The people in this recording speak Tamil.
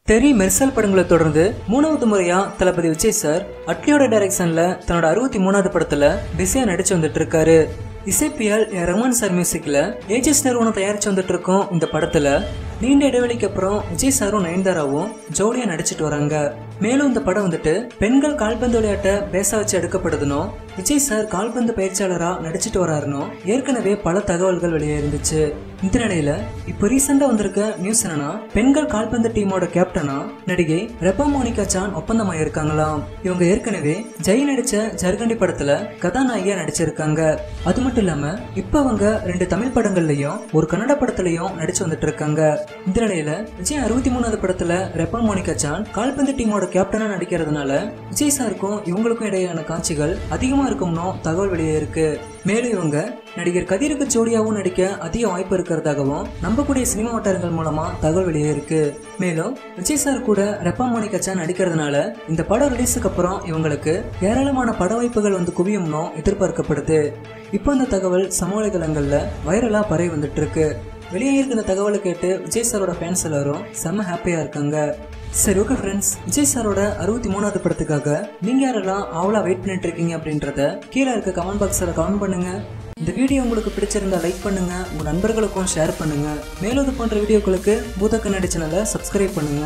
தெரி மெர்சல் படங்களை தொடர்ந்து 3வது முறையா தளபதி விஜய் சார் அட்லியோட டைரக்ஷன்ல தன்னோட 63வது படத்துல பிஸியா நடிச்சு வந்துட்டு இருக்காரு. இசைப்பியல் ரஹ்மான் சார் மியூசிக்ல ஏஜஸ் நிறுவனம் தயாரிச்சு வந்துட்டு இருக்கோம். இந்த படத்துல நீண்ட இடைவெளிக்கு அப்புறம் விஜய் சாரும் நயன்தாராவும் ஜோடியா நடிச்சிட்டு வராங்க. மேலும் இந்த படம் வந்துட்டு பெண்கள் கால்பந்து விளையாட்டை பேச வச்சு எடுக்கப்படுதுனோ விஜய் சார் கால்பந்து பயிற்சியாளரா நடிச்சிட்டு வராருனோ ஏற்கனவே பல தகவல்கள் வெளியே இருந்துச்சு. இந்த நிலையில இப்ப ரீசெண்டா வந்திருக்க நியூஸ் என்னன்னா, பெண்கள் கால்பந்து டீமோட கேப்டனா நடிகை ரெபா மோனிகா சான் ஒப்பந்தமாயிருக்காங்களாம். இவங்க ஏற்கனவே ஜெய் நடிச்ச ஜர்கண்டி படத்துல கதாநாயகியா நடிச்சிருக்காங்க. அது மட்டும் இல்லாம இப்ப அவங்க 2 தமிழ் படங்கள்லயும் ஒரு கன்னட படத்துலயும் நடிச்சு வந்துட்டு இருக்காங்க. இந்த நிலையில விஜய் 63வது படத்துல ரெபா மோனிகா சான் கால்பந்து டீமோட கேப்டனா நடிக்கிறதுனால விஜய் சாருக்கும் இவங்களுக்கும் இடையிலான காட்சிகள் அதிகமா இருக்கும்னு தகவல் வெளியே இருக்கு. மேலும் இவங்க நடிகர் கதிருக்கு ஜோடியாவும் நடிக்க அதிக வாய்ப்பு இருக்கிறதாகவும் நம்பக்கூடிய சினிமா வட்டாரங்கள் மூலமா தகவல் வெளியே இருக்கு. மேலும் விஜய் சார் கூட ரெபா மோனிகா சான் நடிக்கிறதுனால இந்த படம் ரிலீஸுக்கு அப்புறம் இவங்களுக்கு ஏராளமான பட வாய்ப்புகள் வந்து குவியும்னு எதிர்பார்க்கப்படுது. இப்போ இந்த தகவல் சமூக வலைதளங்கள்ல வைரலா பரவி வந்துட்டு இருக்கு. வெளியே இருக்கிற தகவலை கேட்டு விஜய் சாரோட ஃபேன்ஸ் எல்லாரும் செம்ம ஹாப்பியா இருக்காங்க. சரி, ஓகே ஃப்ரெண்ட்ஸ், விஜய் சாரோட 63வது படத்துக்காக நீங்க யாரெல்லாம் ஆவலா வெயிட் பண்ணிட்டு இருக்கீங்க அப்படின்றத கீழே இருக்க கமெண்ட் பாக்ஸ்ல கமெண்ட் பண்ணுங்க. இந்த வீடியோ உங்களுக்கு பிடிச்சிருந்தா லைக் பண்ணுங்க, உங்க நண்பர்களுக்கும் ஷேர் பண்ணுங்க. மேலும் இது போன்ற வீடியோக்களுக்கு பூத கண்ணாடி சேனலை சப்ஸ்கிரைப் பண்ணுங்க.